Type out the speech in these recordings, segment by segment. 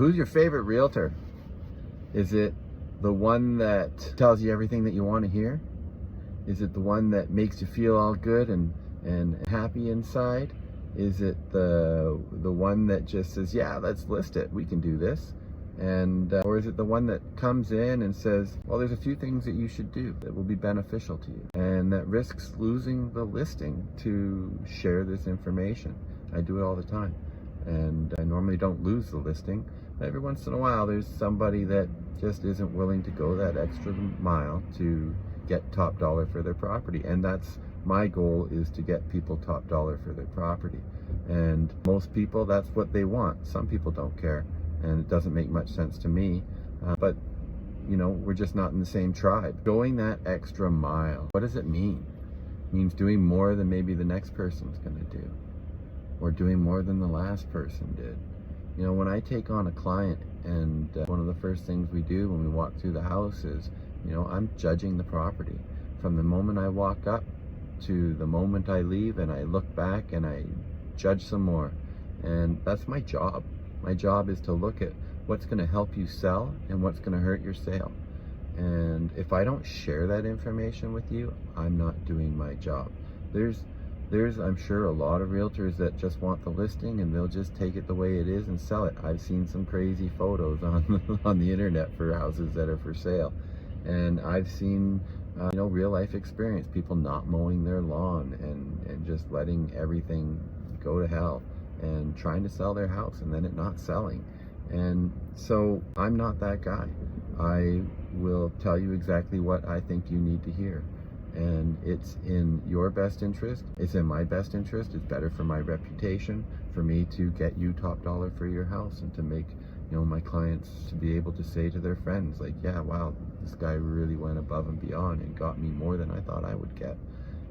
who's your favorite realtor? Is it the one that tells you everything that you want to hear? Is it the one that makes you feel all good and happy inside? Is it the one that just says, yeah, let's list it, we can do this? And or is it the one that comes in and says, well, there's a few things that you should do that will be beneficial to you, and that risks losing the listing to share this information? I do it all the time, and I normally don't lose the listing. Every once in a while there's somebody that just isn't willing to go that extra mile to get top dollar for their property, and that's my goal, is to get people top dollar for their property. And most people, that's what they want. Some people don't care, and it doesn't make much sense to me, but you know, we're just not in the same tribe. Going that extra mile, what does it mean? It means doing more than maybe the next person's gonna do, or doing more than the last person did. You know, when I take on a client, and one of the first things we do when we walk through the house is, you know, I'm judging the property from the moment I walk up to the moment I leave, and I look back and I judge some more. And that's my job. My job is to look at what's going to help you sell and what's going to hurt your sale. And if I don't share that information with you, I'm not doing my job. There's I'm sure a lot of realtors that just want the listing and they'll just take it the way it is and sell it. I've seen some crazy photos on the internet for houses that are for sale, and I've seen you know, real life experience, people not mowing their lawn and just letting everything go to hell and trying to sell their house and then it not selling. And so I'm not that guy. I will tell you exactly what I think you need to hear, and it's in your best interest, it's in my best interest, it's better for my reputation for me to get you top dollar for your house, and to make, you know, my clients to be able to say to their friends, like, yeah, wow, this guy really went above and beyond and got me more than I thought I would get.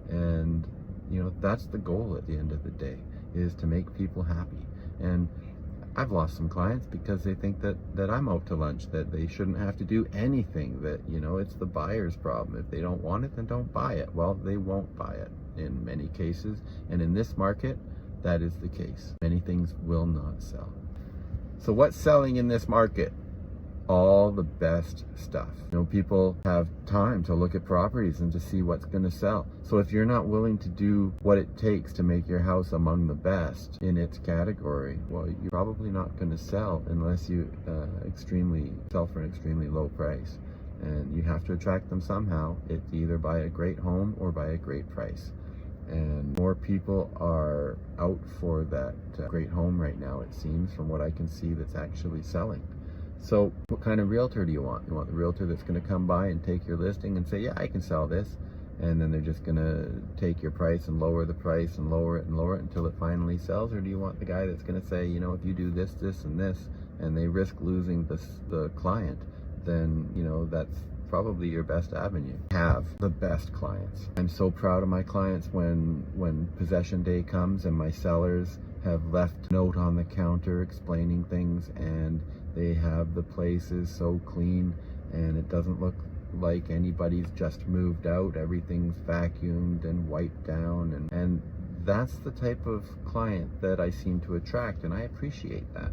And you know, that's the goal at the end of the day, is to make people happy. And I've lost some clients because they think that I'm out to lunch, that they shouldn't have to do anything, that, you know, it's the buyer's problem. If they don't want it, then don't buy it. Well, they won't buy it in many cases, and in this market, that is the case. Many things will not sell. So what's selling in this market? All the best stuff. You know, people have time to look at properties and to see what's going to sell. So if you're not willing to do what it takes to make your house among the best in its category, well, you're probably not going to sell unless you sell for an extremely low price. And you have to attract them somehow. It's either by a great home or by a great price. And more people are out for that great home right now, it seems, from what I can see, that's actually selling. So what kind of realtor do you want? You want the realtor that's going to come by and take your listing and say, yeah, I can sell this, and then they're just going to take your price and lower the price and lower it until it finally sells? Or do you want the guy that's going to say, you know, if you do this, this, and this, and they risk losing the client, then, you know, that's probably your best avenue. Have the best clients. I'm so proud of my clients when possession day comes and my sellers have left a note on the counter explaining things, and they have the places so clean and it doesn't look like anybody's just moved out. Everything's vacuumed and wiped down, and that's the type of client that I seem to attract, and I appreciate that.